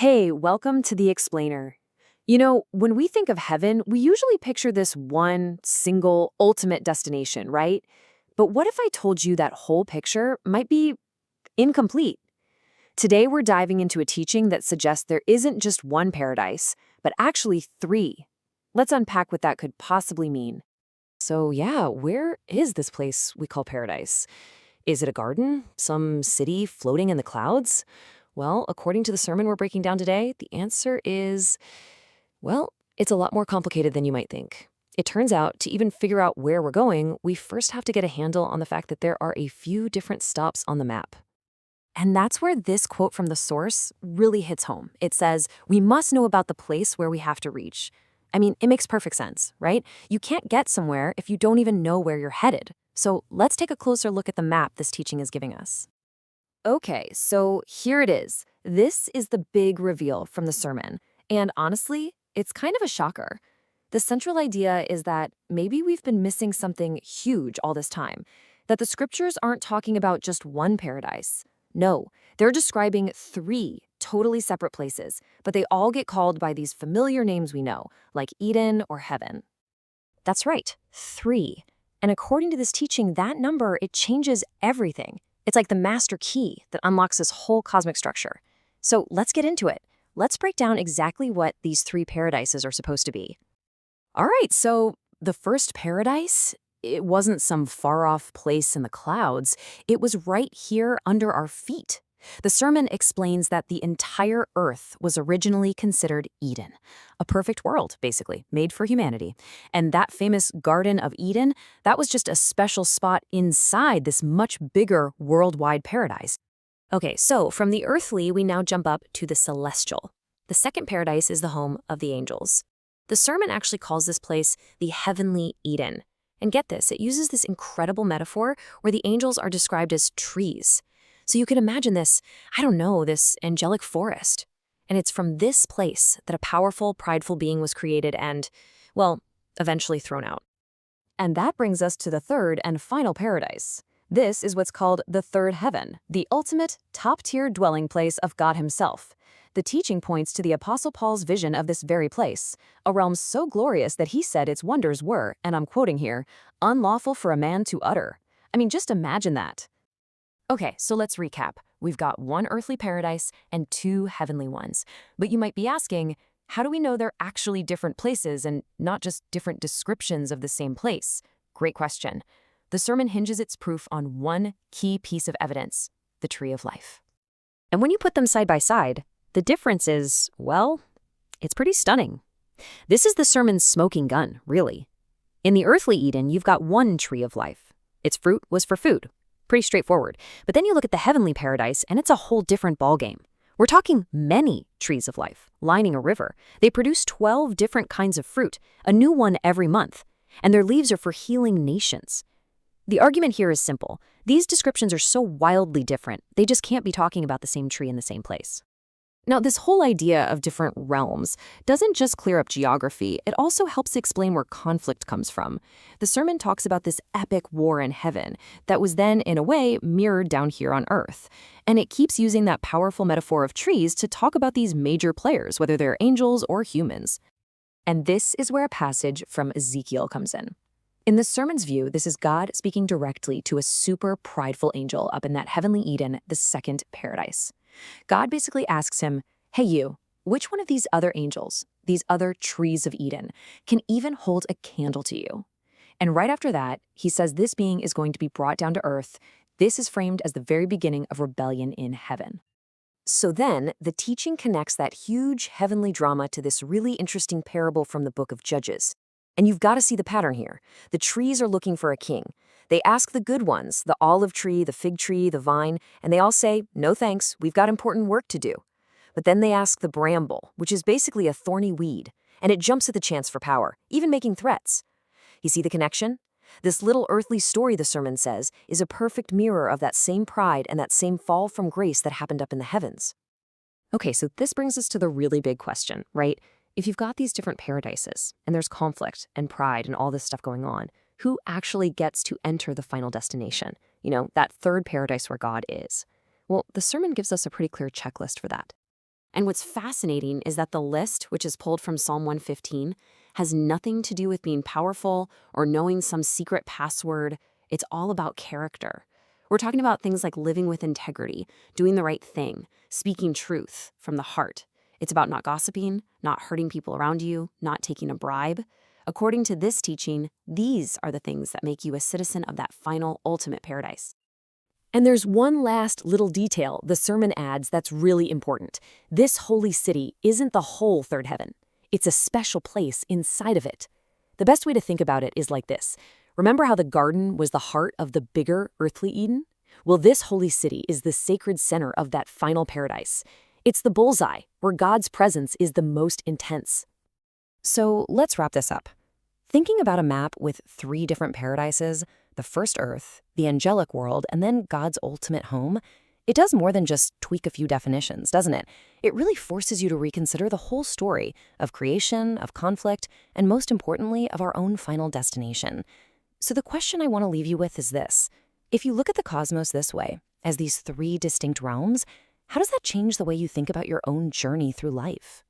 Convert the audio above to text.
Hey, welcome to The Explainer. When we think of heaven, we usually picture this one, single, ultimate destination, right? But what if I told you that whole picture might be incomplete? Today, we're diving into a teaching that suggests there isn't just one paradise, but actually three. Let's unpack what that could possibly mean. So, yeah, where is this place we call paradise? Is it a garden? Some city floating in the clouds? Well, according to the sermon we're breaking down today, the answer is, well, it's a lot more complicated than you might think. It turns out, to even figure out where we're going, we first have to get a handle on the fact that there are a few different stops on the map. And that's where this quote from the source really hits home. It says, "We must know about the place where we have to reach." I mean, it makes perfect sense, right? You can't get somewhere if you don't even know where you're headed. So let's take a closer look at the map this teaching is giving us. Okay, so here it is. This is the big reveal from the sermon. And honestly, it's kind of a shocker. The central idea is that maybe we've been missing something huge all this time, that the scriptures aren't talking about just one paradise. No, they're describing three totally separate places, but they all get called by these familiar names we know, like Eden or heaven. That's right, three. And according to this teaching, that number, it changes everything. It's like the master key that unlocks this whole cosmic structure. So let's get into it. Let's break down exactly what these three paradises are supposed to be. All right, so the first paradise, it wasn't some far-off place in the clouds. It was right here under our feet. The sermon explains that the entire earth was originally considered Eden, a perfect world, basically, made for humanity. And that famous Garden of Eden, that was just a special spot inside this much bigger worldwide paradise. Okay, so from the earthly, we now jump up to the celestial. The second paradise is the home of the angels. The sermon actually calls this place the heavenly Eden. And get this, it uses this incredible metaphor where the angels are described as trees. So you can imagine this, I don't know, this angelic forest. And it's from this place that a powerful, prideful being was created and, well, eventually thrown out. And that brings us to the third and final paradise. This is what's called the third heaven, the ultimate, top-tier dwelling place of God himself. The teaching points to the Apostle Paul's vision of this very place, a realm so glorious that he said its wonders were, and I'm quoting here, unlawful for a man to utter. I mean, just imagine that. Okay, so let's recap. We've got one earthly paradise and two heavenly ones. But you might be asking, how do we know they're actually different places and not just different descriptions of the same place? Great question. The sermon hinges its proof on one key piece of evidence, the tree of life. And when you put them side by side, the difference is, well, it's pretty stunning. This is the sermon's smoking gun, really. In the earthly Eden, you've got one tree of life. Its fruit was for food. Pretty straightforward. But then you look at the heavenly paradise, and it's a whole different ballgame. We're talking many trees of life, lining a river. They produce 12 different kinds of fruit, a new one every month. And their leaves are for healing nations. The argument here is simple. These descriptions are so wildly different, they just can't be talking about the same tree in the same place. Now, this whole idea of different realms doesn't just clear up geography, it also helps explain where conflict comes from. The sermon talks about this epic war in heaven that was then, in a way, mirrored down here on earth. And it keeps using that powerful metaphor of trees to talk about these major players, whether they're angels or humans. And this is where a passage from Ezekiel comes in. In the sermon's view, this is God speaking directly to a super prideful angel up in that heavenly Eden, the second paradise. God basically asks him, hey you, which one of these other angels, these other trees of Eden, can even hold a candle to you? And right after that, he says this being is going to be brought down to earth. This is framed as the very beginning of rebellion in heaven. So then, the teaching connects that huge heavenly drama to this really interesting parable from the book of Judges. And you've got to see the pattern here. The trees are looking for a king. They ask the good ones, the olive tree, the fig tree, the vine, and they all say, no thanks, we've got important work to do. But then they ask the bramble, which is basically a thorny weed, and it jumps at the chance for power, even making threats. You see the connection? This little earthly story, the sermon says, is a perfect mirror of that same pride and that same fall from grace that happened up in the heavens. Okay, so this brings us to the really big question, right? If you've got these different paradises, and there's conflict and pride and all this stuff going on, who actually gets to enter the final destination? You know, that third paradise where God is. Well, the sermon gives us a pretty clear checklist for that. And what's fascinating is that the list, which is pulled from Psalm 115, has nothing to do with being powerful or knowing some secret password. It's all about character. We're talking about things like living with integrity, doing the right thing, speaking truth from the heart. It's about not gossiping, not hurting people around you, not taking a bribe. According to this teaching, these are the things that make you a citizen of that final, ultimate paradise. And there's one last little detail the sermon adds that's really important. This holy city isn't the whole third heaven. It's a special place inside of it. The best way to think about it is like this. Remember how the garden was the heart of the bigger earthly Eden? Well, this holy city is the sacred center of that final paradise. It's the bullseye, where God's presence is the most intense. So let's wrap this up. Thinking about a map with 3 different paradises, the first earth, the angelic world, and then God's ultimate home, it does more than just tweak a few definitions, doesn't it? It really forces you to reconsider the whole story of creation, of conflict, and most importantly, of our own final destination. So the question I want to leave you with is this. If you look at the cosmos this way, as these 3 distinct realms, how does that change the way you think about your own journey through life?